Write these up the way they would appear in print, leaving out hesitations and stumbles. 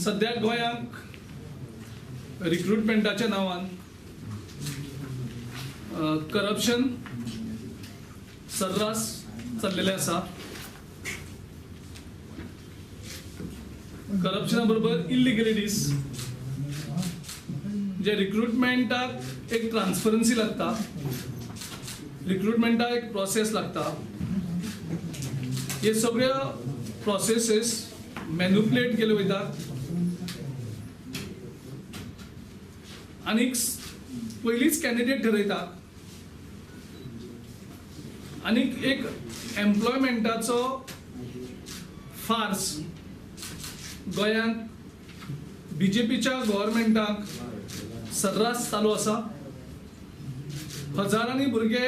सध्या गोंयांक रिक्रुटमेंटाच्या नांवान करप्शन सर्रास चल्लेलें आसा. करप्शना बरोबर इल्लिगलिटीज, जे रिक्रुटमेंटाक एक ट्रान्सपरन्सी लागता, रिक्रुटमेंटाक एक प्रोसेस लागता, हे सगळ्या प्रोसेसीस मॅन्युप्युलेट केले वयतात. आनीक पयलींच कॅन्डिडेट ठरयता आनीक एक एम्प्लॉयमेंटाचो फार्स गोंयांत बीजेपीच्या गव्हर्मेंटाक सर्रास चालू आसा. हजारांनी भुरगे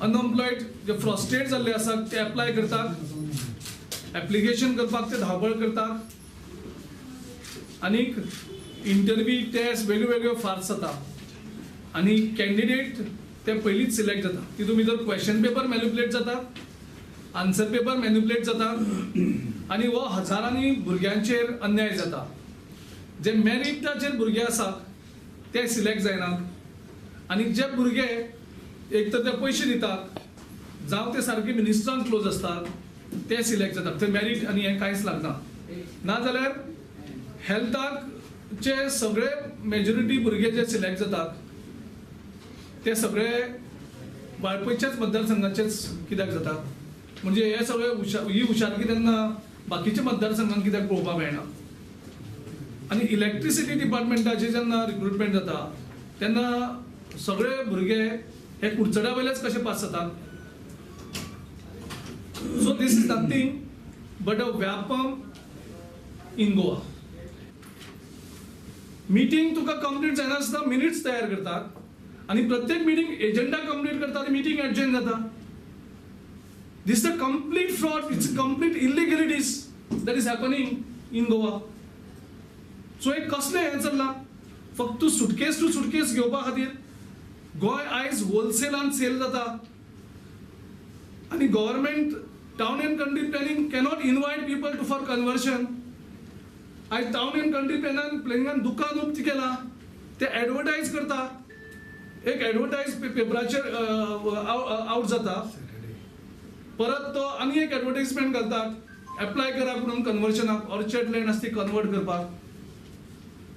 अनएम्प्लॉयड जे फ्रस्ट्रेट जाल्ले आसा ते एप्लाय करतात, एप्लिकेशन करपाक ते धांवपळ करतात, आनीक इंटरव्यू टेस्ट वेगळ्यो फार्स जाता आनी कॅन्डिडेट ते पयलींच सिलेक्ट जाता. तितून भितर क्वेश्चन पेपर मॅन्युप्युलेट जातात, आन्सर पेपर मॅन्युप्युलेट जातात आनी हो हजारांनी भुरग्यांचेर अन्याय जाता. जे मेरिटाचेर भुरगे आसात ते सिलेक्ट जायनात आनी जे भुरगे एक तर ते पयशे दितात जावं ते सारके मिनिस्टरान क्लोज असतात ते सिलेक्ट जातात. ते मेरिट आनी हें कांयच लागना. नाजाल्यार हेल्थाक चे सगळे मेजॉरिटी भुरगे जे सिलेक्ट जातात ते सगळे वाळपयच्याच मतदारसंघाचेच कित्याक जातात. म्हणजे हे सगळे ही हुशारकी तेन्ना बाकीच्या मतदारसंघांत कित्याक पळोवपाक मेळना. आनी इलेक्ट्रिसिटी डिपार्टमेंटाचे जेन्ना रिक्रुटमेंट जाता तेन्ना सगळे भुरगे हे कुडचड्या वयलेच कशे पास जातात. So this is nothing but a Vyapam in Goa. Meeting तुका कंप्लीट जायनासतना मिनिट्स तयार करतात आणि प्रत्येक मीटिंग एजेंडा कंप्लीट करतात, मीटिंग एडजर्न जाता. This is a complete fraud, it's complete illegalities that is happening in Goa. सो एक कसले हें चल्लां, फक्त सुटकेस टू सुटकेस घेवपा खातीर गोंय आयज होलसेलान सेल जाता आनी government town and country planning cannot invite people to for conversion. आयज टाउन एंड कंट्री प्लॅनिंगान दुकान उक्ती केला, ते एडवर्टायज करता, एक एडवर्टायज पेपराचेर आउट जाता, परत तो आनी एक एडवर्टायजमेंट घालतात एप्लाय करा म्हणून कन्वर्शनाक, ऑर्चर्ड लँड आसा ती कन्वर्ट करपाक.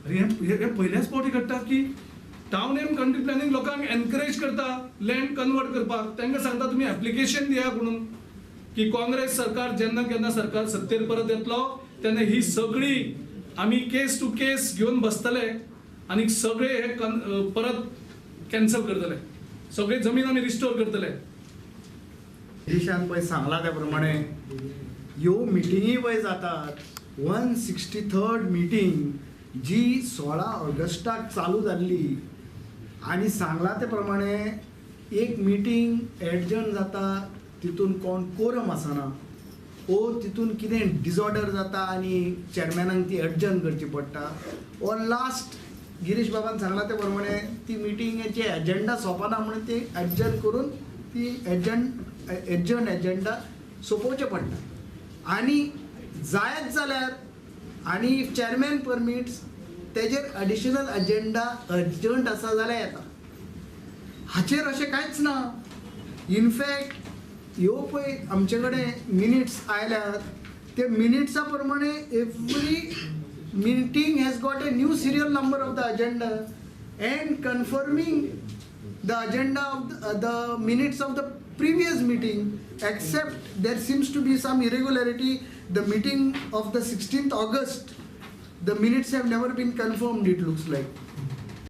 हे पयल्याच फावटी घडटा की टाउन एंड कंट्री प्लॅनिंग लोकांक एनकरेज करता लँड कन्वर्ट करपाक. तांकां सांगता तुमी एप्लिकेशन दिया म्हणून की काँग्रेस सरकार जेन्ना केन्ना सरकार सत्तेर परत येतलो तेन्ना ही सगळी आमी केस टू केस घेवन बसतले आनी सगळे हे परत कॅन्सल करतले, सगळे जमीन आमी रिस्टोर करतले. देशान पळय सांगला त्या प्रमाणे ह्यो मिटिंगी पळय जातात. 163rd मिटींग जी 16 ऑगस्टाक चालू जाल्ली आनी सांगला ते प्रमाणे एक मिटींग एडजर्न जाता, तितून कोण कोरम आसना, ओ तितून कितें डिसऑर्डर जाता आनी चेअरमॅनाक ती एडजर्न करची पडटा. ओ लास्ट गिरीश बाबान सांगला ते प्रमाणे ती मिटिंगेचे एजेंडा सोंपना म्हणून ती एडजर्न करून ती एडजर्न एजेंडा सोंपोवचें पडटा. आनी जायत जाल्यार आनी इफ चेअरमॅन परमिट्स तेजेर एडिशनल एजेंडा अर्जंट आसा जाल्यार येता. हाचेर अशें कांयच ना. इनफॅक्ट ह्यो पळय आमचे कडेन मिनिट्स आयल्यात, ते मिनिट्सा प्रमाणे every meeting has got a new serial number of the agenda end confirming the agenda of the minutes of the previous meeting, except there seems to be some irregularity. The meeting of the 16th August, the minutes have never been confirmed, it looks like.